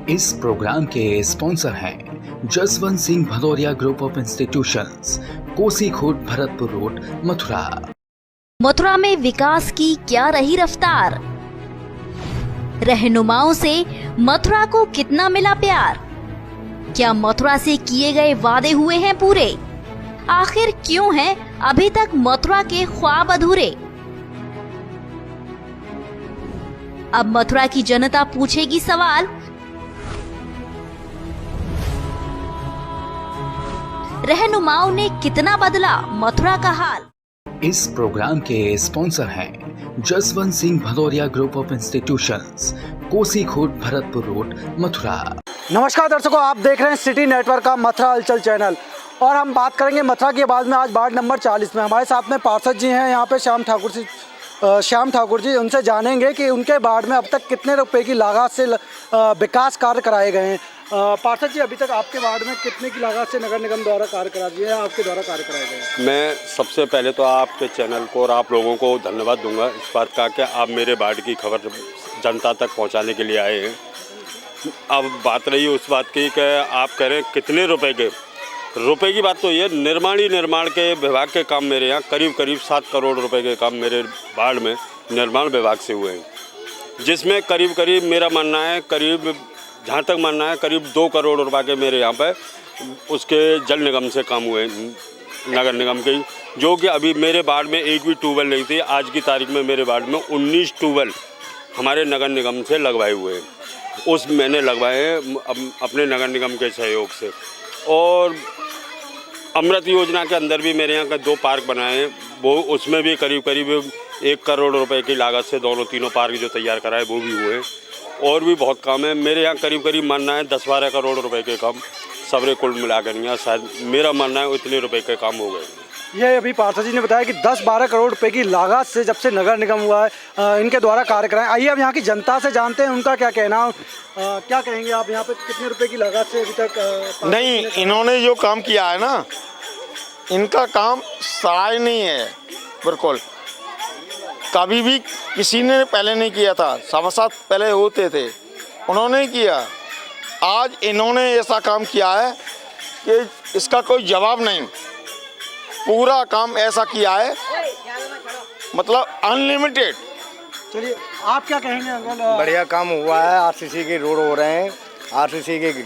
इस प्रोग्राम के स्पॉन्सर हैं Jaswant Singh Bhadauria group of institutions, Kosi Khurd, Bharatpur road, Mathura. Mathura में विकास की क्या रही रफ्तार? रहनुमाओं से मथुरा को कितना मिला प्यार? क्या मथुरा से किए गए वादे हुए हैं पूरे? आखिर क्यों हैं अभी तक मथुरा के ख्वाब अधूरे? अब मथुरा की जनता पूछेगी सवाल, रहनुमाओं ने कितना बदला मथुरा का हाल? इस प्रोग्राम के स्पॉन्सर हैं Jaswant Singh Bhadauria group of institutions, Kosi Khurd, Bharatpur road, Mathura. नमस्कार दर्शकों, आप देख रहे हैं सिटी नेटवर्क का मथुरा हलचल चैनल और हम बात करेंगे मथुरा के बाद में। आज वार्ड नंबर 40 में हमारे साथ में पार्षद जी हैं यहाँ पे श्याम ठाकुर जी। उनसे जानेंगे कि उनके वार्ड में अब तक कितने रुपए की लागत से विकास कार्य कराए गए हैं। पार्षद जी, अभी तक आपके वार्ड में कितने की लागत से नगर निगम द्वारा कार्य करा दिए हैं, आपके द्वारा कार्य कराए गए हैं? मैं सबसे पहले तो आपके चैनल को और आप लोगों को धन्यवाद दूंगा इस बात का कि आप मेरे वार्ड की खबर जनता तक पहुंचाने के लिए आए हैं। अब बात रही उस बात की कि आप कह रहे हैं कितने रुपए की बात तो ये निर्माण के विभाग के काम मेरे यहाँ करीब 7 करोड़ रुपए के काम मेरे वार्ड में निर्माण विभाग से हुए हैं, जिसमें करीब मेरा मानना है जहाँ तक मानना है करीब 2 करोड़ रुपए के मेरे यहाँ पे उसके जल निगम से काम हुए, नगर निगम के, जो कि अभी मेरे वार्ड में एक भी ट्यूबवेल नहीं थी। आज की तारीख में मेरे वार्ड में 19 ट्यूबवेल हमारे नगर निगम से लगवाए हुए हैं। उस मैंने लगवाए हैं अपने नगर निगम के सहयोग से। और अमृत योजना के अंदर भी मेरे यहाँ का 2 पार्क बनाए हैं, वो उसमें भी करीब 1 करोड़ रुपए की लागत से तीनों पार्क जो तैयार कराए वो भी हुए। और भी बहुत काम है मेरे यहाँ, करीब मानना है 10-12 करोड़ रुपए के काम सबरे कुल मिलाकर यहाँ शायद मेरा मानना है उतने रुपए के काम हो गए। ये अभी पार्षद जी ने बताया कि 10-12 करोड़ रुपए की लागत से जब से नगर निगम हुआ है इनके द्वारा कार्य कराएं। आइए अब यहाँ की जनता से जानते हैं उनका क्या कहना। क्या कहेंगे आप, यहाँ पे कितने रुपए की लागत से अभी तक नहीं, इन्होंने जो काम किया है ना, इनका काम सराय नहीं है बिल्कुल। कभी भी किसी ने पहले नहीं किया था, 7 पहले होते थे, उन्होंने किया। आज इन्होंने ऐसा काम किया है कि इसका कोई जवाब नहीं। पूरा काम ऐसा किया है, मतलब अनलिमिटेड। चलिए, आप क्या कहेंगे अंकल? बढ़िया काम हुआ है। आरसीसी के रोड हो रहे हैं, आरसीसी की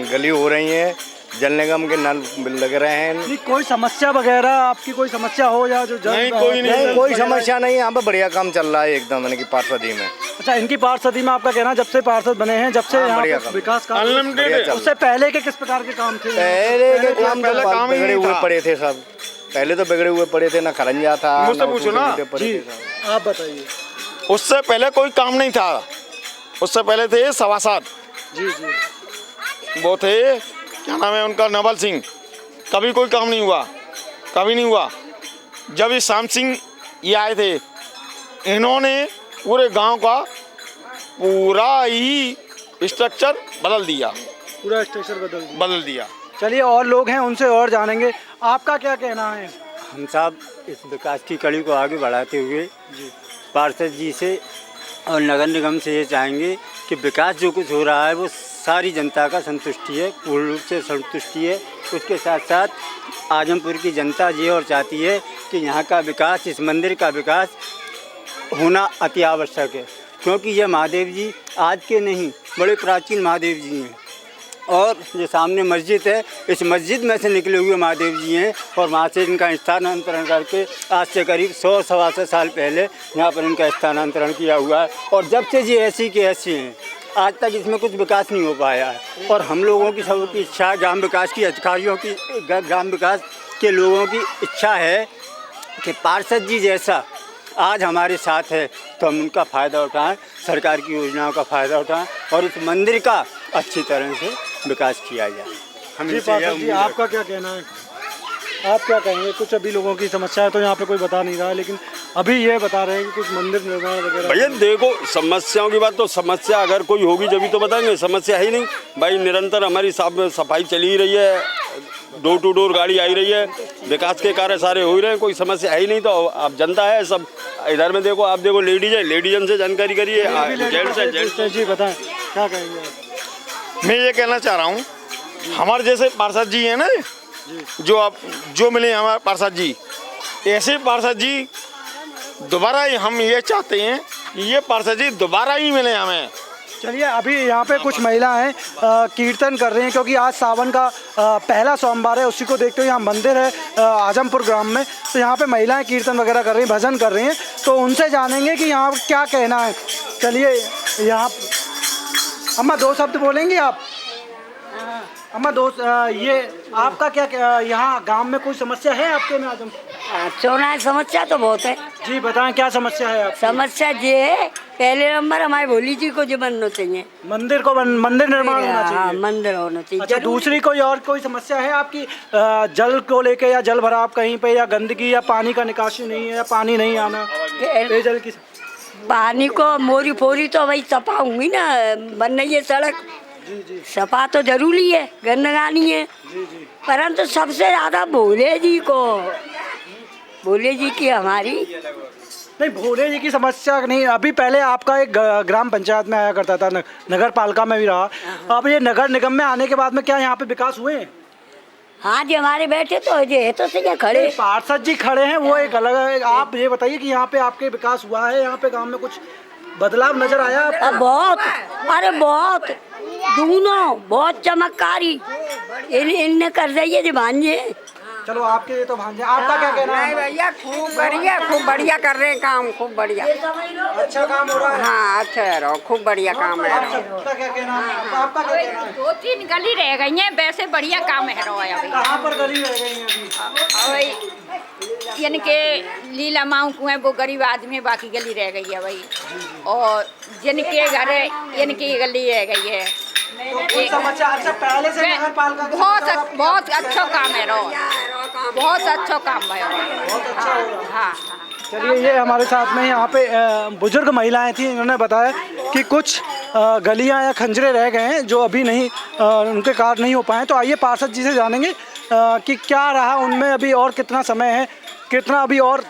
गली हो रही है, जल निगम के नल लग रहे हैं। नहीं, कोई समस्या वगैरह आपकी कोई समस्या हो या जो नहीं, कोई समस्या नहीं। यहाँ पे बढ़िया काम चल रहा है एकदम, यानी कि पार्षदी में। अच्छा, इनकी पार्षदी में आपका कहना, जब से पार्षद बने हैं, जब से यहाँ पे विकास काम, उससे पहले के किस प्रकार के काम थे? पहले के काम बिगड़े हुए पड़े थे सब। पहले तो बिगड़े हुए पड़े थे, ना खरंजा था। मुझसे पूछो ना जी, आप बताइए। उससे पहले कोई काम नहीं था। उससे पहले थे सभासद जी, वो थे, क्या नाम है उनका, नवल सिंह। कभी कोई काम नहीं हुआ, कभी नहीं हुआ। जब ये श्याम सिंह ये आए थे, इन्होंने पूरे गांव का पूरा ही स्ट्रक्चर बदल दिया, पूरा स्ट्रक्चर बदल दिया। चलिए, और लोग हैं उनसे और जानेंगे, आपका क्या कहना है? हम साहब इस विकास की कड़ी को आगे बढ़ाते हुए पार्षद जी से और नगर निगम से ये चाहेंगे कि विकास जो कुछ हो रहा है वो सारी जनता का संतुष्टि है, पूर्ण रूप से संतुष्टि है। उसके साथ साथ आजमपुर की जनता ये और चाहती है कि यहाँ का विकास, इस मंदिर का विकास होना अति आवश्यक है, क्योंकि ये महादेव जी आज के नहीं, बड़े प्राचीन महादेव जी हैं। और जो सामने मस्जिद है, इस मस्जिद में से निकले हुए महादेव जी हैं और वहाँ से इनका स्थानांतरण करके आज से करीब 100-125 साल पहले यहाँ पर इनका स्थानांतरण किया हुआ है। और जब से ये ऐसी के ऐसी हैं, आज तक इसमें कुछ विकास नहीं हो पाया है। और हम लोगों की सबकी इच्छा, ग्राम विकास की अधिकारियों की, ग्राम विकास के लोगों की इच्छा है कि पार्षद जी जैसा आज हमारे साथ है तो हम उनका फ़ायदा उठाएं, सरकार की योजनाओं का फ़ायदा उठाएं और इस मंदिर का अच्छी तरह से विकास किया जाए। हम जी, पार्षद जी, आपका क्या कहना है? आप क्या कहेंगे? कुछ अभी लोगों की समस्या है तो यहाँ पे कोई बता नहीं रहा है, लेकिन अभी ये बता रहे हैं कि कुछ मंदिर निर्माण वगैरह। भैया देखो, समस्याओं की बात तो समस्या अगर कोई होगी जब तो बताएंगे, समस्या है ही नहीं भाई। निरंतर हमारी सफाई चली ही रही है, डोर टू डोर गाड़ी आई रही है, विकास के कार्य सारे हो ही रहे हैं, कोई समस्या है ही नहीं। तो आप जनता है सब, इधर में देखो, आप देखो लेडीजन से जानकारी करिए, जेंट्स है। जी बताएं, क्या कहेंगे? मैं ये कहना चाह रहा हूँ, हमारे जैसे पार्षद जी हैं ना, जो मिले हमारे पार्षद जी, ऐसे पार्षद जी दोबारा ही हम ये चाहते हैं कि ये पार्षद जी दोबारा ही मिले हमें। चलिए, अभी यहाँ पे कुछ महिलाएं कीर्तन कर रही हैं, क्योंकि आज सावन का पहला सोमवार है, उसी को देखते हुए यहाँ मंदिर है आजमपुर ग्राम में, तो यहाँ पे महिलाएं कीर्तन वगैरह कर रही हैं, भजन कर रही हैं, तो उनसे जानेंगे कि यहाँ क्या कहना है। चलिए, यहाँ अम्मा 2 शब्द बोलेंगी आप? अम्मा ये आपका क्या यहाँ गांव में कोई समस्या है आपके में आजम? सोना समस्या तो बहुत है जी, बताएं क्या समस्या है आपकी? समस्या ये है, पहले नंबर हमारे भोली जी को जो बनना चाहिए, मंदिर निर्माण होना चाहिए। हाँ, मंदिर होना चाहिए। अच्छा, दूसरी कोई और कोई समस्या है आपकी जल को लेके, या जल भराव कहीं पे, या गंदगी, या पानी का निकासी नहीं है, या पानी नहीं आना, पेयजल की? पानी को मोरी फोरी तो वही सफा होंगी ना, बन रही है सड़क, सफा तो जरूरी है, गंदगानी है, परंतु सबसे ज्यादा भोले जी की हमारी नहीं, भोले जी की समस्या नहीं। अभी पहले आपका एक ग्राम पंचायत में आया करता था, नगर पालिका में भी रहा, अब ये नगर निगम में आने के बाद में क्या यहाँ पे विकास हुए हैं? हाँ जी, हमारे बैठे तो ये तो से क्या खड़े पार्षद जी खड़े हैं, वो एक अलग है। आप ये बताइए कि यहाँ पे आपके विकास हुआ है, यहाँ पे गांव में कुछ बदलाव नजर आया आपको? बहुत, अरे बहुत, दोनों बहुत चमत्कारी इनने कर रही है जी भांजे। चलो, आपके तो भांजे, आपका क्या कहना है? भैया खूब बढ़िया कर रहे हैं काम, खूब बढ़िया, अच्छा काम हो रहा है। हाँ, अच्छा है, खूब बढ़िया काम है। आपका क्या कहना है? आपका क्या कहना है? 2-3 गली रह गई हैं, वैसे बढ़िया काम है रोया अभी। कहाँ पर गली रह गई है अभी? यानी के लीला माऊ को है, वो गरीब आदमी है, बाकी गली रह गई है भाई, और जिनके घर है इनकी गली रह गई है। तो समस्या अच्छा पहले से नगर पालिका बहुत अच्छा काम है रो, बहुत अच्छा काम है, बहुत अच्छा हो रहा है। हाँ। चलिए, ये हमारे साथ में यहाँ पे बुजुर्ग महिलाएं थी, इन्होंने बताया कि कुछ गलियां या खंजरे रह गए हैं जो अभी नहीं उनके कार्य नहीं हो पाए। तो आइए पार्षद जी से जानेंगे कि क्या रहा उनमें, अभी और कितना समय है, कितना अभी और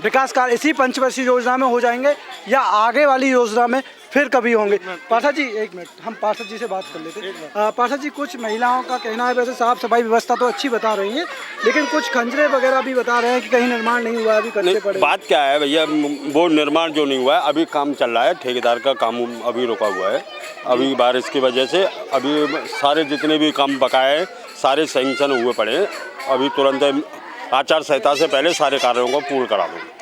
विकास कार्य इसी पंचवर्षीय योजना में हो जाएंगे, या आगे वाली योजना में फिर कभी होंगे। पार्षद जी, एक मिनट, हम पार्षद जी से बात कर लेते हैं। पार्षद जी, कुछ महिलाओं का कहना है, वैसे साफ सफाई व्यवस्था तो अच्छी बता रही है, लेकिन कुछ खंजरे वगैरह भी बता रहे हैं कि कहीं निर्माण नहीं हुआ है, अभी कच्चे पड़े। बात क्या है भैया, वो निर्माण जो नहीं हुआ है, अभी काम चल रहा है, ठेकेदार का काम अभी रुका हुआ है, अभी बारिश की वजह से अभी सारे जितने भी काम बकाए हैं सारे सैंक्शन हुए पड़े हैं, अभी तुरंत आचार संहिता से पहले सारे कार्यों को पूर्ण करा देंगे।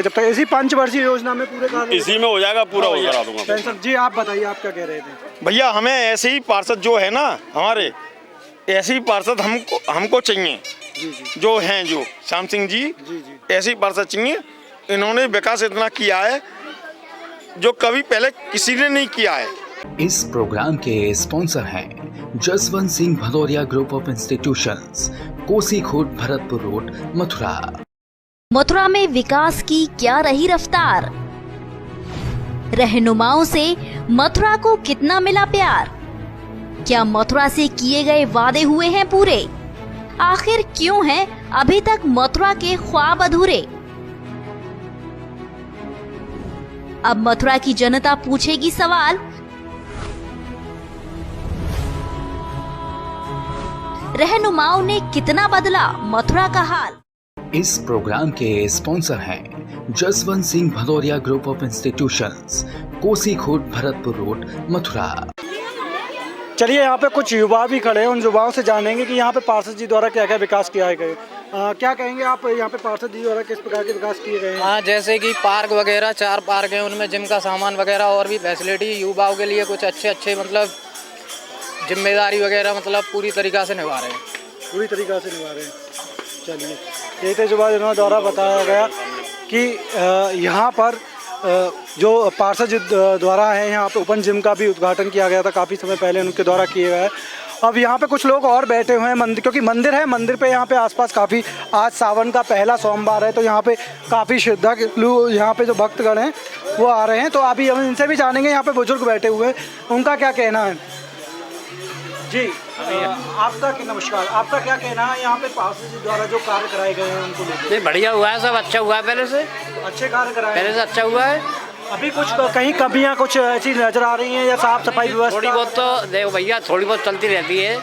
जब तक इसी पंचवर्षीय योजना में पूरे कार्य इसी में हो जाएगा, पूरा हो करा दूंगा। जी, आप बताइए, आप क्या कह रहे थे? भैया, हमें ऐसे ही पार्षद जो है ना, हमारे ऐसे ही पार्षद हमको चाहिए, जो हैं, जो श्याम सिंह जी, ऐसे ही पार्षद चाहिए। इन्होंने विकास इतना किया है जो कभी पहले किसी ने नहीं किया है। इस प्रोग्राम के स्पॉन्सर हैं Jaswant Singh Bhadauria group of institutions, Kosi Khoot Bharatpur road, Mathura. Mathura में विकास की क्या रही रफ्तार? रहनुमाओं से मथुरा को कितना मिला प्यार? क्या मथुरा से किए गए वादे हुए हैं पूरे? आखिर क्यों हैं अभी तक मथुरा के ख्वाब अधूरे? अब मथुरा की जनता पूछेगी सवाल, रहनुमाओं ने कितना बदला मथुरा का हाल? इस प्रोग्राम के स्पॉन्सर हैं Jaswant Singh Bhadauria group of institutions, Kosi Khoot Bharatpur road, Mathura. चलिए, यहाँ पे कुछ युवा भी खड़े हैं, उन युवाओं से जानेंगे कि यहाँ पे पार्षद जी द्वारा क्या क्या विकास किया गया। क्या कहेंगे आप, यहाँ पे पार्षद जी द्वारा किस प्रकार के विकास किए गए हैं? हाँ, जैसे कि पार्क वगैरह 4 पार्क हैं, उनमें जिम का सामान वगैरह और भी फैसिलिटी युवाओं के लिए कुछ अच्छे मतलब जिम्मेदारी वगैरह मतलब पूरी तरीक़ा से निभा रहे हैं। पूरी तरीक़ा से निभा रहे हैं। चलिए, ये थे युवा द्वारा बताया गया कि यहाँ पर जो पार्षद द्वारा है, यहाँ पे ओपन जिम का भी उद्घाटन किया गया था काफ़ी समय पहले, उनके द्वारा किए गए। अब यहाँ पे कुछ लोग और बैठे हुए हैं मंदिर, क्योंकि मंदिर है, मंदिर पे यहाँ पे आसपास काफ़ी, आज सावन का पहला सोमवार है, तो यहाँ पे काफ़ी श्रद्धालु, यहाँ पे जो भक्तगण हैं वो आ रहे हैं। तो अभी हम इनसे भी जानेंगे, यहाँ पे बुजुर्ग बैठे हुए हैं, उनका क्या कहना है। जी, आपका नमस्कार, आपका क्या कहना है यहाँ पे पार्षद जी द्वारा जो कार्य कराए गए हैं उनको लेकर? बढ़िया हुआ है, सब अच्छा हुआ है, पहले से अच्छे कार्य कराए, पहले से अच्छा हुआ है। अभी कुछ कहीं कमियां कुछ ऐसी नजर आ रही हैं या साफ सफाई व्यवस्था? थोड़ी बहुत तो देखो भैया, थोड़ी बहुत चलती रहती है।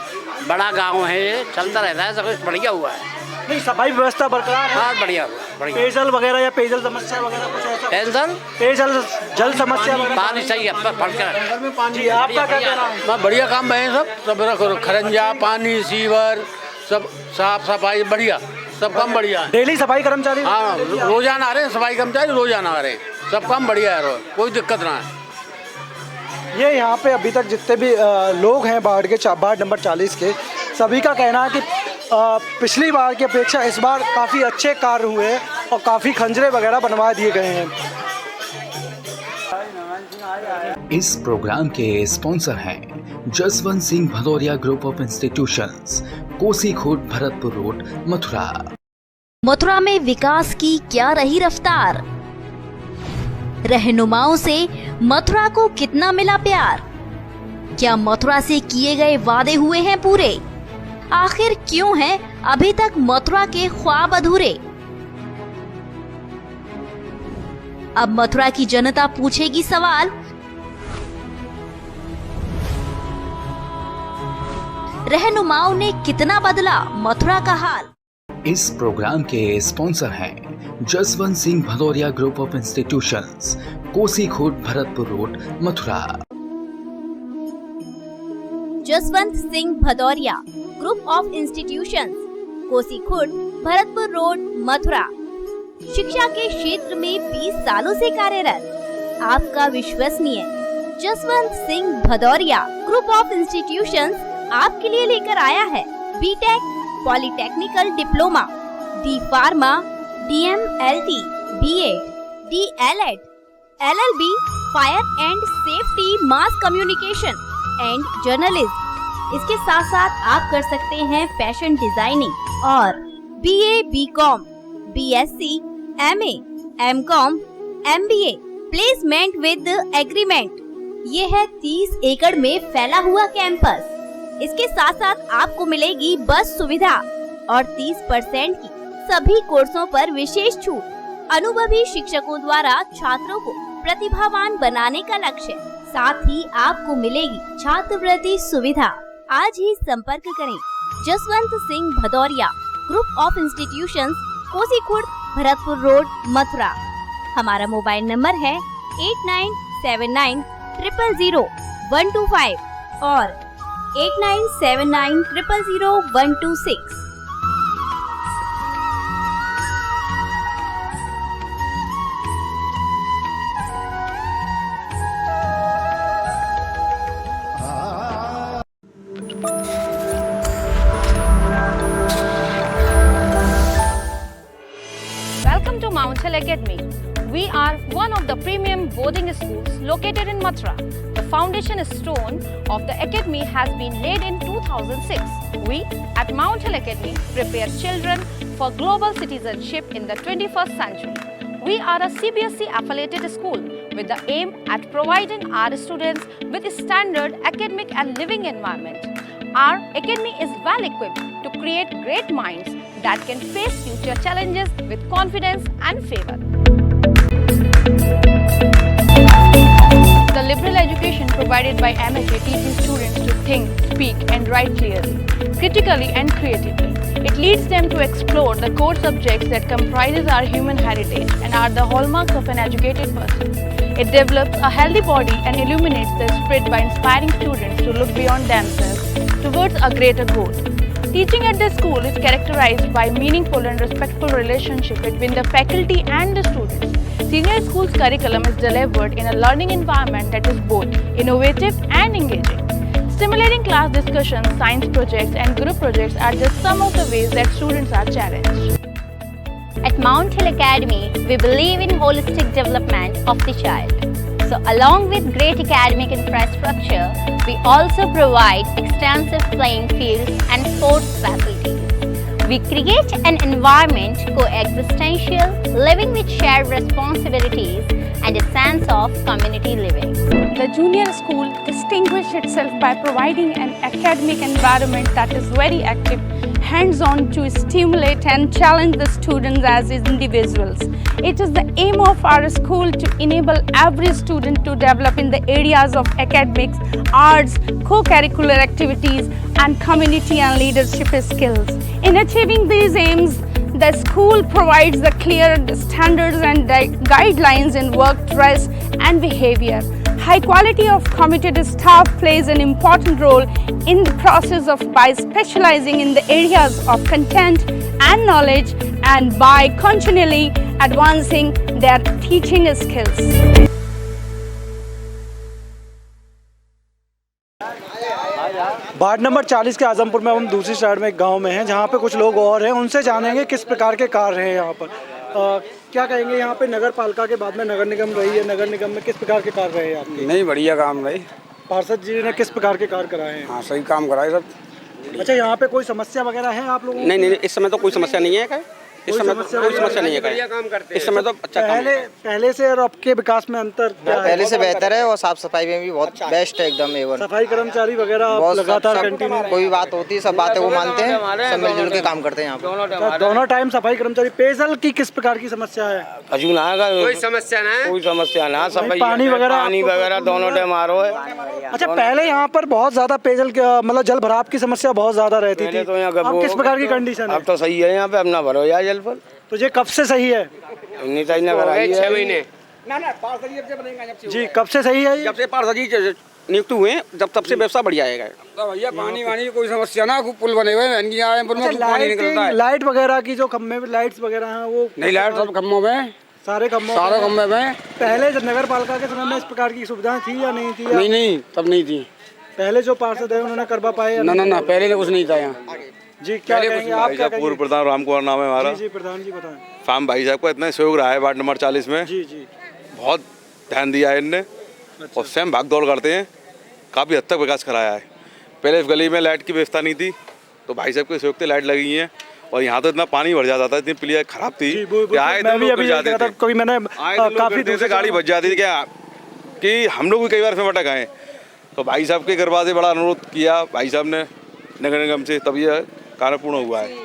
बड़ा गांव है ये, चलता रहता है, सब कुछ बढ़िया हुआ है। नहीं, सफाई व्यवस्था बरकरार है? हाँ, बढ़िया हुआ, बढ़िया। पेयजल वगैरह या पेयजल समस्या वगैरह कुछ ऐसा? पेयजल जल समस्या वगैरह? पानी सही है, फटकर। जी, आपका क्या कहना है? बढ़िया काम है, सब खरंजा, पानी, सीवर, सब साफ सफाई बढ़िया, सब काम बढ़िया है। डेली सफाई कर्मचारी? हाँ, रोजाना आ रहे हैं सफाई कर्मचारी, रोजाना आ रहे हैं, सब काम बढ़िया है, कोई दिक्कत ना है। ये यहाँ पे अभी तक जितने भी लोग हैं वार्ड नंबर 40 के, सभी का कहना है कि पिछली बार की अपेक्षा इस बार काफ़ी अच्छे कार्य हुए हैं और काफ़ी खंजरे वगैरह बनवा दिए गए हैं। इस प्रोग्राम के स्पॉन्सर हैं Jaswant Singh Bhadauria group of institutions, Kosi Khurd, Bharatpur road, Mathura. Mathura में विकास की क्या रही रफ्तार? रहनुमाओं से मथुरा को कितना मिला प्यार? क्या मथुरा से किए गए वादे हुए हैं पूरे? आखिर क्यों हैं अभी तक मथुरा के ख्वाब अधूरे? अब मथुरा की जनता पूछेगी सवाल, रहनुमाओं ने कितना बदला मथुरा का हाल? इस प्रोग्राम के स्पॉन्सर हैं Jaswant Singh Bhadauria group of institutions, Kosi Khurd, Bharatpur road, Mathura. Jaswant Singh Bhadauria group of institutions, Kosi Khurd, Bharatpur road, Mathura. शिक्षा के क्षेत्र में 20 सालों से कार्यरत आपका विश्वसनीय Jaswant Singh Bhadauria group of institutions आपके लिए लेकर आया है B Tech, polytechnical diploma, D pharma, DMLT, BEd, DLEd, LLB, fire and safety, mass communication and journalism. इसके साथ साथ आप कर सकते हैं फैशन डिजाइनिंग और BA, BCom, BSc, MA, MCom, MBA, placement with agreement. ये है 30 एकड़ में फैला हुआ कैंपस। इसके साथ साथ आपको मिलेगी बस सुविधा और 30% की सभी कोर्सों पर विशेष छूट। अनुभवी शिक्षकों द्वारा छात्रों को प्रतिभावान बनाने का लक्ष्य, साथ ही आपको मिलेगी छात्रवृत्ति सुविधा। आज ही संपर्क करें Jaswant Singh Bhadauria group of institutions, Kosi Khurd, Bharatpur road, Mathura. हमारा मोबाइल नंबर है 8979 000 125 और 8979 000 126। Welcome to Mount Hill Academy. We are one of the premium boarding schools located in Mathura. The foundation stone of the academy has been laid in 2006. We at Mount Hill Academy prepare children for global citizenship in the 21st century. We are a CBSE affiliated school with the aim at providing our students with a standard academic and living environment. Our academy is well equipped to create great minds that can face future challenges with confidence and favor. The liberal education provided by MHA teaches students to think, speak and write clearly, critically and creatively. It leads them to explore the core subjects that comprises our human heritage and are the hallmarks of an educated person. It develops a healthy body and illuminates the spirit by inspiring students to look beyond themselves towards a greater goal. Teaching at the school is characterized by meaningful and respectful relationship between the faculty and the students. Senior school's curriculum is delivered in a learning environment that is both innovative and engaging. Stimulating class discussions, science projects and group projects are just some of the ways that students are challenged. At Mount Hill Academy, we believe in holistic development of the child. So along with great academic infrastructure, we also provide extensive playing fields and sports facilities. We create an environment coexistential, living with shared responsibilities and a sense of community living. The junior school distinguished itself by providing an academic environment that is very active, hands-on to stimulate and challenge the students as individuals. It is the aim of our school to enable every student to develop in the areas of academics, arts, co-curricular activities, and community and leadership skills. In achieving these aims, the school provides the clear standards and guidelines in work dress and behavior. High quality of committed staff plays an important role in the process of by specializing in the areas of content and knowledge and by continually advancing their teaching skills. Ward number 40 के आजमपुर में हम दूसरी side में एक गांव में हैं जहां पे कुछ लोग और हैं, उनसे जानेंगे किस प्रकार के कार्य हैं यहाँ पर। क्या कहेंगे, यहाँ पे नगर पालिका के बाद में नगर निगम रही है, नगर निगम में किस प्रकार के कार्य रहे आपके? नहीं, बढ़िया काम रही। पार्षद जी ने किस प्रकार के कार्य कराए हैं? हाँ, सही काम कराए सब। अच्छा, यहाँ पे कोई समस्या वगैरह है आप लोगों को? नहीं, इस समय तो कोई समस्या नहीं है। इस समय कोई समस्या नहीं है। इस समय तो अच्छा काम है। पहले से और अब के विकास में अंतर क्या है? पहले से बेहतर है और साफ सफाई में भी बहुत बेस्ट है, एकदम एवन। सफाई कर्मचारी वगैरह लगातार कंटिन्यू, कोई बात होती है सब बातें वो मानते हैं, सब मिलजुल के काम करते हैं यहाँ पे। दोनों टाइम सफाई कर्मचारी। पेयजल की किस प्रकार की समस्या है? अजून आएगा कोई समस्या ना है, कोई समस्या ना। सब पानी वगैरह दोनों टाइम आ रहा है। अच्छा, पहले यहाँ पर बहुत ज्यादा पेयजल मतलब जल भराव की समस्या बहुत ज्यादा रहती थी, अब किस प्रकार की कंडीशन है? अब तो सही है, यहाँ पे अपना भरो यार जल पर। तो ये कब से सही है? 6 महीने जी, कब से सही है? जब से पार्षद जी नियुक्त हुए जब तब से व्यवस्था बढ़िया है। तो भैया पानी वानी की कोई समस्या ना, पुल बने हुए हैं, लाइट वगैरह की जो खम्भे में लाइट्स वगैरह हैं वो नहीं, लाइट सब खम्भों में, सारे खम्भों में। पहले जब नगर पालिका के समय में इस प्रकार की सुविधाएं थी या नहीं थी? नहीं, तब नहीं थी। पहले जो पार्षद है उन्होंने करवा पाए? ना, पहले कुछ नहीं था यहाँ। जी, क्या कहेंगे आप? क्या कहेंगे? पूर्व प्रधान राम कुमार नाम है हमारा। जी, प्रधान जी बताएं। फार्म भाई साहब को इतना सहयोग रहा है वार्ड नंबर 40 में। जी, बहुत ध्यान दिया है इनने। और स्वयं भाग दौड़ करते हैं, काफ़ी हद तक विकास कराया है। पहले इस गली में लाइट की व्यवस्था नहीं थी, तो भाई साहब के सहयोग से लाइट लगी है। और यहाँ तो इतना पानी भर जाता था, इतनी प्लेयर खराब थी, काफ़ी दूर से गाड़ी बच जाती थी क्या, कि हम लोग भी कई बार इसमें भटक आए। तो भाई साहब के कृपा से बड़ा अनुरोध किया भाई साहब ने नगर निगम से, तब यह कार्य पूर्ण हुआ है।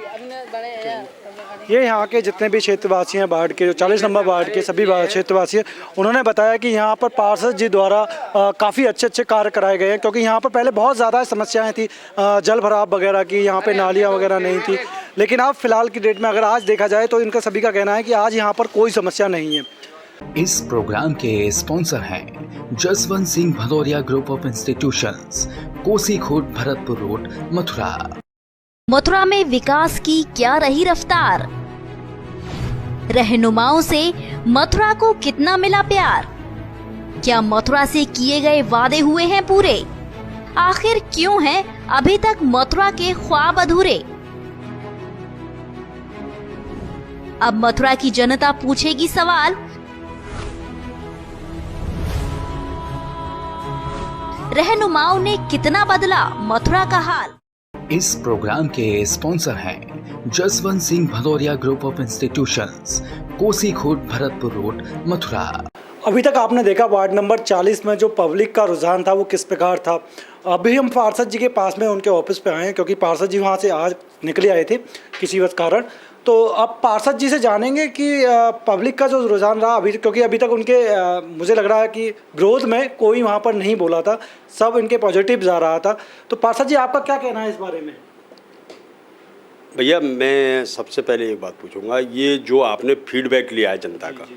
ये यहाँ के जितने भी क्षेत्रवासी हैं वार्ड के, जो 40 नंबर वार्ड के सभी क्षेत्रवासी हैं, उन्होंने बताया कि यहाँ पर पार्षद जी द्वारा काफ़ी अच्छे कार्य कराए गए हैं, क्योंकि यहाँ पर पहले बहुत ज़्यादा समस्याएं थी जल भराव वगैरह की, यहाँ पे नालियाँ वगैरह नहीं थी। लेकिन अब फिलहाल की डेट में अगर आज देखा जाए तो इनका सभी का कहना है कि आज यहाँ पर कोई समस्या नहीं है। इस प्रोग्राम के स्पॉन्सर हैं Jaswant Singh Bhadauria group of institutions, Kosi Khurd, Bharatpur road, Mathura. Mathura में विकास की क्या रही रफ्तार? रहनुमाओं से मथुरा को कितना मिला प्यार? क्या मथुरा से किए गए वादे हुए हैं पूरे? आखिर क्यों हैं अभी तक मथुरा के ख्वाब अधूरे? अब मथुरा की जनता पूछेगी सवाल, रहनुमाओं ने कितना बदला मथुरा का हाल? इस प्रोग्राम के स्पॉन्सर हैं Jaswant Singh Bhadauria group of institutions, Kosi Khurd, Bharatpur road, Mathura. अभी तक आपने देखा वार्ड नंबर 40 में जो पब्लिक का रुझान था वो किस प्रकार था। अभी हम पार्षद जी के पास में उनके ऑफिस पे आए हैं, क्योंकि पार्षद जी वहाँ से आज निकले आए थे किसी वजह कारण। तो अब पार्षद जी से जानेंगे कि पब्लिक का जो रुझान रहा अभी, क्योंकि अभी तक उनके मुझे लग रहा है कि विरोध में कोई वहाँ पर नहीं बोला था, सब इनके पॉजिटिव जा रहा था। तो पार्षद जी, आपका क्या कहना है इस बारे में? भैया, मैं सबसे पहले एक बात पूछूंगा, ये जो आपने फीडबैक लिया है जनता का,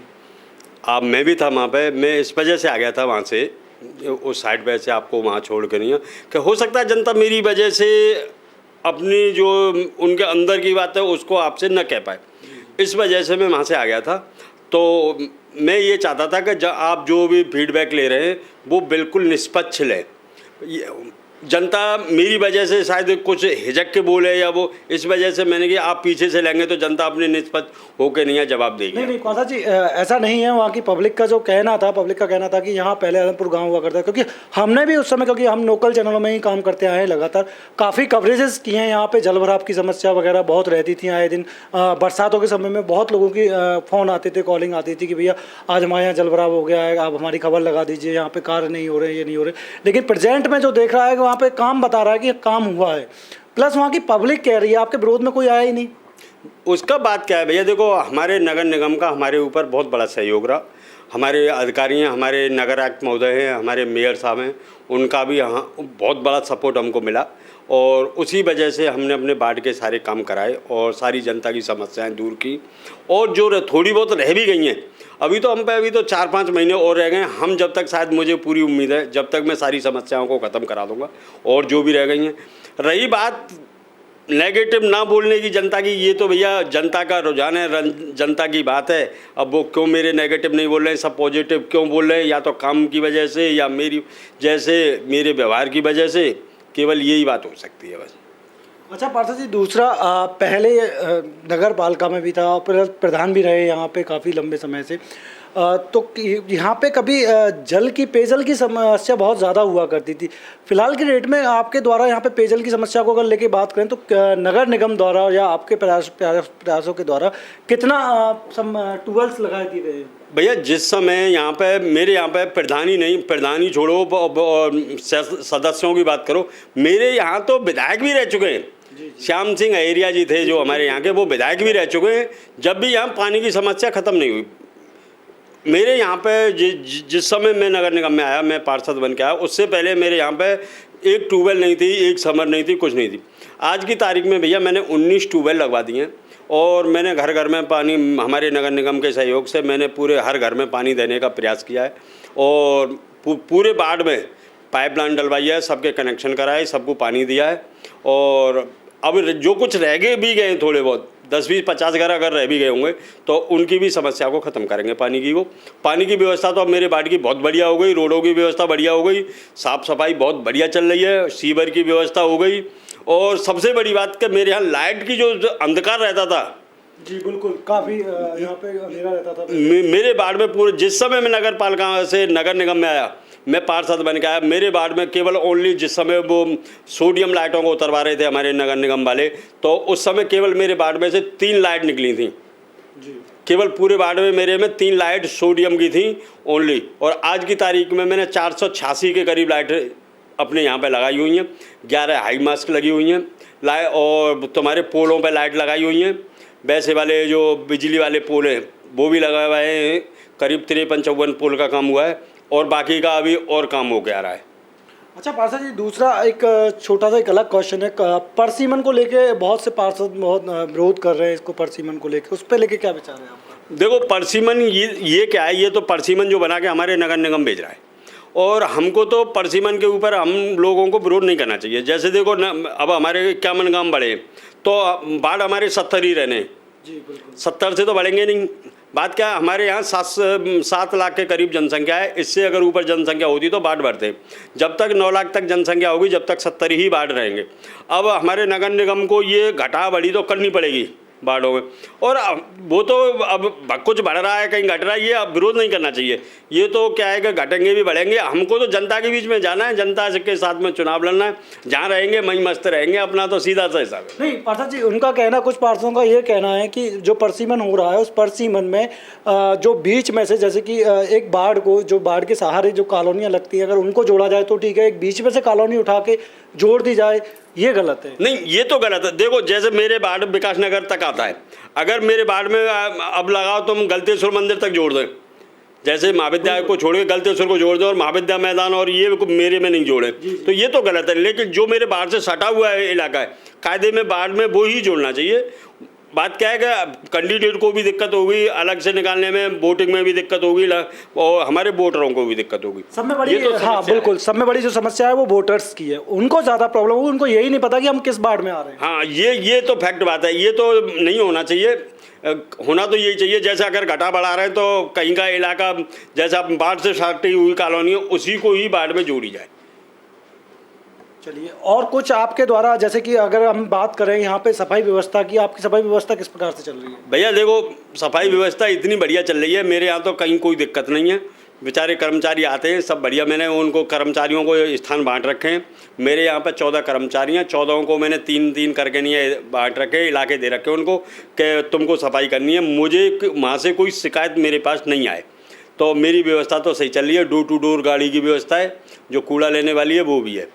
आप मैं भी था वहाँ पे, मैं इस वजह से आ गया था वहाँ से, उस साइड पे से आपको वहाँ छोड़ के नहीं है कि हो सकता है जनता मेरी वजह से अपनी जो उनके अंदर की बात है उसको आपसे न कह पाए, इस वजह से मैं वहाँ से आ गया था। तो मैं ये चाहता था कि आप जो भी फीडबैक ले रहे हैं वो बिल्कुल निष्पक्ष लें। जनता मेरी वजह से शायद कुछ हिचक के बोले या वो, इस वजह से मैंने कि आप पीछे से लेंगे तो जनता अपने निष्पक्ष होकर नहीं जवाब देगी। नहीं पार्षद जी, ऐसा नहीं है। वहाँ की पब्लिक का जो कहना था, पब्लिक का कहना था कि यहाँ पहले आदमपुर गांव हुआ करता है, क्योंकि हमने भी उस समय, क्योंकि हम लोकल चैनलों में ही काम करते आए हैं, लगातार काफ़ी कवरेजेस किए हैं। यहाँ पे जल भराव की समस्या वगैरह बहुत रहती थी आए दिन। बरसातों के समय में बहुत लोगों की फ़ोन आते थे, कॉलिंग आती थी कि भैया आज हमारे यहाँ जल भराव हो गया है, आप हमारी खबर लगा दीजिए, यहाँ पे कार्य नहीं हो रहे, ये नहीं हो रहे। लेकिन प्रेजेंट में जो देख रहा है कि वहाँ पे काम बता रहा है कि काम हुआ है। प्लस वहाँ की पब्लिक कह रही है, आपके विरोध में कोई आया ही नहीं। उसका बात क्या है भैया, देखो हमारे नगर निगम का हमारे ऊपर बहुत बड़ा सहयोग रहा। हमारे अधिकारी हैं, हमारे नगर आयुक्त महोदय हैं, हमारे मेयर साहब हैं, उनका भी यहाँ बहुत बड़ा सपोर्ट हमको मिला और उसी वजह से हमने अपने वार्ड के सारे काम कराए और सारी जनता की समस्याएं दूर की। और जो थोड़ी बहुत रह भी गई हैं, अभी तो हम पे अभी तो 4-5 महीने और रह गए हैं। हम जब तक, शायद मुझे पूरी उम्मीद है, जब तक मैं सारी समस्याओं को ख़त्म करा दूँगा और जो भी रह गई हैं। रही बात नेगेटिव ना बोलने की जनता की, ये तो भैया जनता का रुझान है, जनता की बात है। अब वो क्यों मेरे नेगेटिव नहीं बोल रहे हैं, सब पॉजिटिव क्यों बोल रहे हैं, या तो काम की वजह से या मेरे व्यवहार की वजह से, केवल यही बात हो सकती है बस। अच्छा पार्षद जी, दूसरा पहले नगर पालिका में भी था और प्रधान भी रहे यहाँ पे काफ़ी लंबे समय से, तो यहाँ पे कभी पेयजल की समस्या बहुत ज़्यादा हुआ करती थी। फिलहाल की डेट में आपके द्वारा यहाँ पे पेयजल की समस्या को अगर लेके बात करें तो नगर निगम द्वारा या आपके प्रयासों के द्वारा कितना ट्यूबवेल्स लगाए दिए गए? भैया जिस समय यहाँ पे मेरे यहाँ पे प्रधानी छोड़ो और सदस्यों की बात करो, मेरे यहाँ तो विधायक भी रह चुके हैं। श्याम सिंह अहेरिया जी थे जो हमारे यहाँ के, वो विधायक भी रह चुके हैं, जब भी यहाँ पानी की समस्या ख़त्म नहीं हुई। मेरे यहाँ पे जिस समय मैं नगर निगम में आया, मैं पार्षद बन के आया, उससे पहले मेरे यहाँ पे एक ट्यूबवेल नहीं थी, एक समर नहीं थी, कुछ नहीं थी। आज की तारीख में भैया मैंने 19 ट्यूबवेल लगवा दिए हैं और मैंने घर घर में पानी, हमारे नगर निगम के सहयोग से मैंने पूरे हर घर में पानी देने का प्रयास किया है और पूरे वार्ड में पाइपलाइन डलवाई है, सबके कनेक्शन कराए, सबको पानी दिया है। और अब जो कुछ रह गए भी गए थोड़े बहुत 10-20-50 घर अगर रह भी गए होंगे तो उनकी भी समस्या को ख़त्म करेंगे पानी की। वो पानी की व्यवस्था तो अब मेरे वार्ड की बहुत बढ़िया हो गई, रोडों की व्यवस्था बढ़िया हो गई, साफ़ सफाई बहुत बढ़िया चल रही है, सीवर की व्यवस्था हो गई और सबसे बड़ी बात कि मेरे यहाँ लाइट की जो अंधकार रहता था, जी बिल्कुल, काफ़ी यहाँ पे अंधेरा रहता था मेरे वार्ड में। पूरे जिस समय मैं नगर पालिका से नगर निगम में आया, मैं पार्षद बन के आया, मेरे वार्ड में केवल ओनली जिस समय वो सोडियम लाइटों को उतरवा रहे थे हमारे नगर निगम वाले, तो उस समय केवल मेरे वार्ड में से 3 लाइट निकली थी जी। केवल पूरे वार्ड में मेरे में 3 लाइट सोडियम की थी ओनली। और आज की तारीख में मैंने 486 के करीब लाइट अपने यहाँ पे लगाई हुई हैं, 11 हाई मास्क लगी हुई हैं और तुम्हारे पोलों पे लाइट लगाई हुई हैं। वैसे वाले जो बिजली वाले पोल हैं वो भी लगाए हुए हैं, करीब 53-54 पोल का काम हुआ है और बाकी का अभी और काम हो के आ रहा है। अच्छा पार्षद जी, दूसरा एक छोटा सा एक अलग क्वेश्चन है, परसीमन को लेके बहुत से पार्षद बहुत विरोध कर रहे हैं इसको, परसीमन को लेके, उस पर लेके क्या विचार है आपका? देखो परसीमन ये क्या है, ये तो परसीमन जो बना के हमारे नगर निगम भेज रहा है और हमको तो परसीमन के ऊपर हम लोगों को विरोध नहीं करना चाहिए। जैसे देखो अब हमारे क्या मनगाम बढ़े तो वार्ड हमारे 70 ही रहने, 70 से तो बढ़ेंगे नहीं। बात क्या है, हमारे यहाँ 7 लाख के करीब जनसंख्या है, इससे अगर ऊपर जनसंख्या होती तो वार्ड बढ़ते। जब तक 9 लाख तक जनसंख्या होगी जब तक 70 ही वार्ड रहेंगे। अब हमारे नगर निगम को ये घटा बढ़ी तो करनी पड़ेगी वार्डों में, और वो तो अब कुछ बढ़ रहा है कहीं घट रहा है, ये अब विरोध नहीं करना चाहिए। ये तो क्या है कि घटेंगे भी बढ़ेंगे, हमको तो जनता के बीच में जाना है, जनता के साथ में चुनाव लड़ना है, जहाँ रहेंगे वहीं मस्त रहेंगे, अपना तो सीधा सा हिसाब है। नहीं पार्षद जी, उनका कहना, कुछ पार्षदों का ये कहना है कि जो परसीमन हो रहा है उस परसीमन में जो बीच में से, जैसे कि एक बाढ़ को, जो बाढ़ के सहारे जो कॉलोनियाँ लगती हैं, अगर उनको जोड़ा जाए तो ठीक है, एक बीच में से कॉलोनी उठा के जोड़ दी जाए, ये गलत है? नहीं, ये तो गलत है। देखो जैसे मेरे वार्ड विकास नगर तक आता है, अगर मेरे वार्ड में अब लगाओ तुम गलतेश्वर मंदिर तक जोड़ दें, जैसे महाविद्यालय को छोड़ के गलतेश्वर को जोड़ दें और महाविद्या मैदान और ये मेरे में नहीं जोड़े, तो ये तो गलत है। लेकिन जो मेरे बाहर से सटा हुआ है इलाका है, कायदे में वार्ड में वो ही जोड़ना चाहिए। बात क्या है कि कैंडिडेट को भी दिक्कत होगी अलग से निकालने में, वोटिंग में भी दिक्कत होगी और हमारे वोटरों को भी दिक्कत होगी। सब में बड़ी, हाँ बिल्कुल, सब में बड़ी जो समस्या है वो वोटर्स की है, उनको ज़्यादा प्रॉब्लम होगी, उनको यही नहीं पता कि हम किस वार्ड में आ रहे हैं। हाँ, ये तो फैक्ट बात है, ये तो नहीं होना चाहिए। होना तो यही चाहिए, जैसे अगर घटा बढ़ा रहे हैं तो कहीं का इलाका जैसा बाढ़ से सटी हुई कॉलोनी है उसी को ही बाढ़ में जोड़ी जाए। चलिए, और कुछ आपके द्वारा, जैसे कि अगर हम बात करें यहाँ पे सफाई व्यवस्था की, आपकी सफाई व्यवस्था किस प्रकार से चल रही है? भैया देखो, सफाई व्यवस्था इतनी बढ़िया चल रही है, मेरे यहाँ तो कहीं कोई दिक्कत नहीं है। बेचारे कर्मचारी आते हैं सब बढ़िया, मैंने उनको कर्मचारियों को स्थान बांट रखे हैं। मेरे यहाँ पर 14 कर्मचारी हैं, 14 को मैंने 3-3 करके नहीं बांट रखे, इलाके दे रखे उनको कि तुमको सफाई करनी है। मुझे वहाँ से कोई शिकायत मेरे पास नहीं आए, तो मेरी व्यवस्था तो सही चल रही है। डोर टू डोर गाड़ी की व्यवस्था है, जो कूड़ा लेने वाली है वो भी है।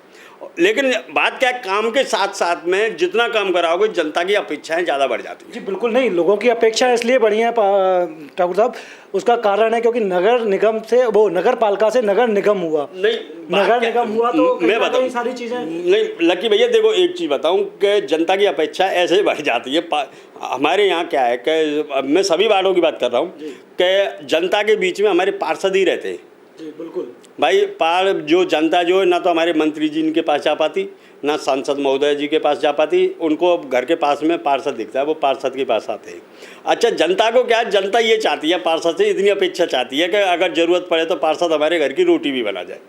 लेकिन बात क्या है, काम के साथ साथ में जितना काम कराओगे जनता की अपेक्षाएं ज़्यादा बढ़ जाती हैं। जी बिल्कुल, नहीं लोगों की अपेक्षा इसलिए बढ़ी है ठाकुर साहब, उसका कारण है क्योंकि नगर निगम से वो नगर पालिका से नगर निगम हुआ। नहीं, नगर निगम हुआ तो मैं बताऊं सारी चीज़ें। नहीं लकी भैया, देखो एक चीज़ बताऊं कि जनता की अपेक्षा ऐसे ही बढ़ जाती है। हमारे यहाँ क्या है कि मैं सभी वार्डों की बात कर रहा हूँ कि जनता के बीच में हमारे पार्षद ही रहते हैं। जी बिल्कुल भाई, जो जनता जो है ना तो हमारे मंत्री जी इनके पास जा पाती, ना सांसद महोदय जी के पास जा पाती, उनको घर के पास में पार्षद दिखता है, वो पार्षद के पास आते हैं। अच्छा, जनता को क्या, जनता ये चाहती है, पार्षद से इतनी अपेक्षा चाहती है कि अगर ज़रूरत पड़े तो पार्षद हमारे घर की रोटी भी बना जाए।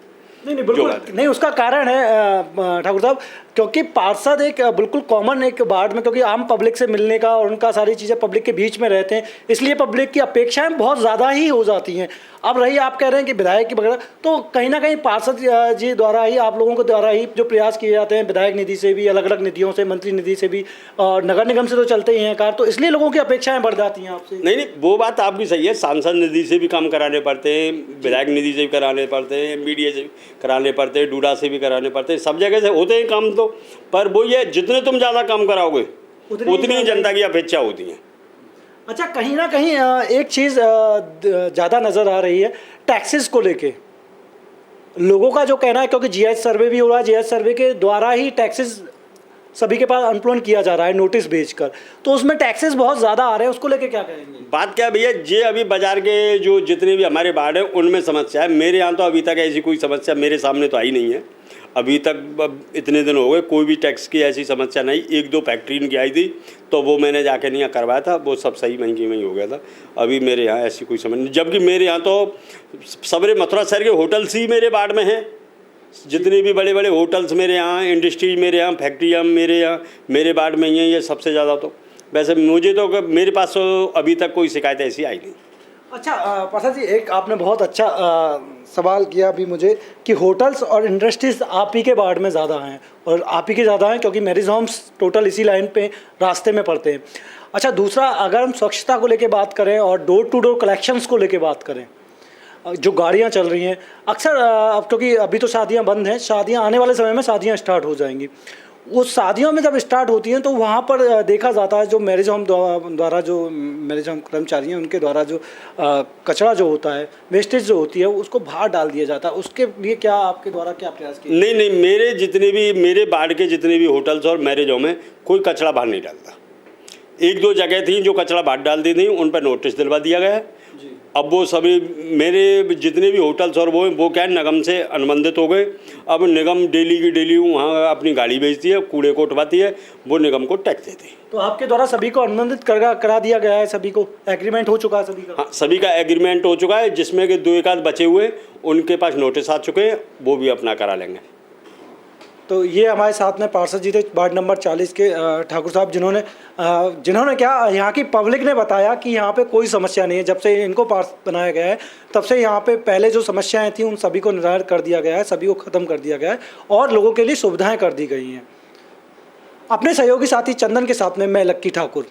नहीं बिल्कुल नहीं, उसका कारण है ठाकुर साहब, क्योंकि पार्षद एक बिल्कुल कॉमन एक वार्ड में, क्योंकि आम पब्लिक से मिलने का और उनका सारी चीज़ें पब्लिक के बीच में रहते हैं, इसलिए पब्लिक की अपेक्षाएं बहुत ज़्यादा ही हो जाती हैं। अब रही आप कह रहे हैं कि विधायक की वगैरह, तो कहीं ना कहीं पार्षद जी द्वारा ही, आप लोगों के द्वारा ही जो प्रयास किए जाते हैं, विधायक निधि से भी, अलग अलग निधियों से, मंत्री निधि से भी, और नगर निगम से तो चलते ही हैं कार, तो इसलिए लोगों की अपेक्षाएं बढ़ जाती हैं आपसे। नहीं, वो बात आपकी सही है, सांसद निधि से भी काम कराने पड़ते हैं, विधायक निधि से भी कराने पड़ते हैं, मीडिया से भी कराने पड़ते हैं, डूडा से भी कराने पड़ते हैं, सब जगह से होते हैं काम। तो पर वो ये जितने तुम ज़्यादा काम कराओगे उतनी ही जनता की अपेक्षा होती है। अच्छा, कहीं ना कहीं एक चीज़ ज़्यादा नज़र आ रही है टैक्सेस को लेके, लोगों का जो कहना है, क्योंकि जीएस सर्वे भी हो रहा है, जीएस सर्वे के द्वारा ही टैक्सेस सभी के पास अनुप्लन किया जा रहा है नोटिस भेजकर, तो उसमें टैक्सेस बहुत ज़्यादा आ रहे हैं, उसको लेके क्या कहेंगे? बात क्या भैया, ये अभी बाजार के जो जितने भी हमारे वार्ड हैं उनमें समस्या है। मेरे यहाँ तो अभी तक ऐसी कोई समस्या मेरे सामने तो आई नहीं है। अभी तक इतने दिन हो गए कोई भी टैक्स की ऐसी समस्या नहीं। एक दो फैक्ट्री इनकी आई थी तो वो मैंने जाके नहीं करवाया था, वो सब सही महंगी में ही हो गया था। अभी मेरे यहाँ ऐसी कोई समस्या नहीं, जबकि मेरे यहाँ तो सबरे मथुरा शहर के होटल्स ही मेरे वार्ड में हैं। जितने भी बड़े बड़े होटल्स मेरे यहाँ, इंडस्ट्रीज मेरे यहाँ, फैक्ट्रियाँ मेरे यहाँ, मेरे वार्ड में ही हैं ये सबसे ज़्यादा। तो वैसे मुझे तो मेरे पास तो अभी तक कोई शिकायत ऐसी आई नहीं। अच्छा पार्षद जी, एक आपने बहुत अच्छा सवाल किया अभी मुझे कि होटल्स और इंडस्ट्रीज आप ही के वार्ड में ज़्यादा हैं, और आप ही के ज़्यादा हैं क्योंकि मैरिज होम्स टोटल इसी लाइन पे रास्ते में पड़ते हैं। अच्छा, दूसरा अगर हम स्वच्छता को लेके बात करें और डोर टू डोर कलेक्शंस को लेके बात करें, जो गाड़ियाँ चल रही हैं अक्सर, अब क्योंकि अभी तो शादियाँ बंद हैं, शादियाँ आने वाले समय में शादियाँ स्टार्ट हो जाएंगी, वो शादियों में जब स्टार्ट होती हैं तो वहाँ पर देखा जाता है जो मैरिज होम द्वारा जो मैरिज होम कर्मचारी हैं उनके द्वारा जो कचरा जो होता है, वेस्टेज जो होती है, उसको बाहर डाल दिया जाता है। उसके लिए क्या आपके द्वारा क्या प्रयास किए? नहीं, मेरे वार्ड के जितने भी होटल्स और मैरिज होम में कोई कचरा बाहर नहीं डालता। एक दो जगह थी जो कचरा बाहर डाल दी थी, उन पर नोटिस दिलवा दिया गया है। अब वो सभी मेरे जितने भी होटल्स और वो क्या है, निगम से अनुबंधित हो गए। अब निगम डेली की डेली वहाँ अपनी गाड़ी भेजती है, कूड़े को उठवाती है, वो निगम को टैक्स देती है। तो आपके द्वारा सभी को अनुबंधित करा दिया गया है, सभी को एग्रीमेंट हो चुका है सभी का? हाँ, सभी का एग्रीमेंट हो चुका है, जिसमें कि 2 एक आध बचे हुए उनके पास नोटिस आ चुके हैं, वो भी अपना करा लेंगे। तो ये हमारे साथ में पार्षद जी थे वार्ड नंबर 40 के ठाकुर साहब, जिन्होंने क्या यहाँ की पब्लिक ने बताया कि यहाँ पे कोई समस्या नहीं है। जब से इनको पार्षद बनाया गया है तब से यहाँ पे पहले जो समस्याएं थी उन सभी को निवारण कर दिया गया है, सभी को ख़त्म कर दिया गया है और लोगों के लिए सुविधाएं कर दी गई हैं। अपने सहयोगी साथी चंदन के साथ में मैं लक्की ठाकुर।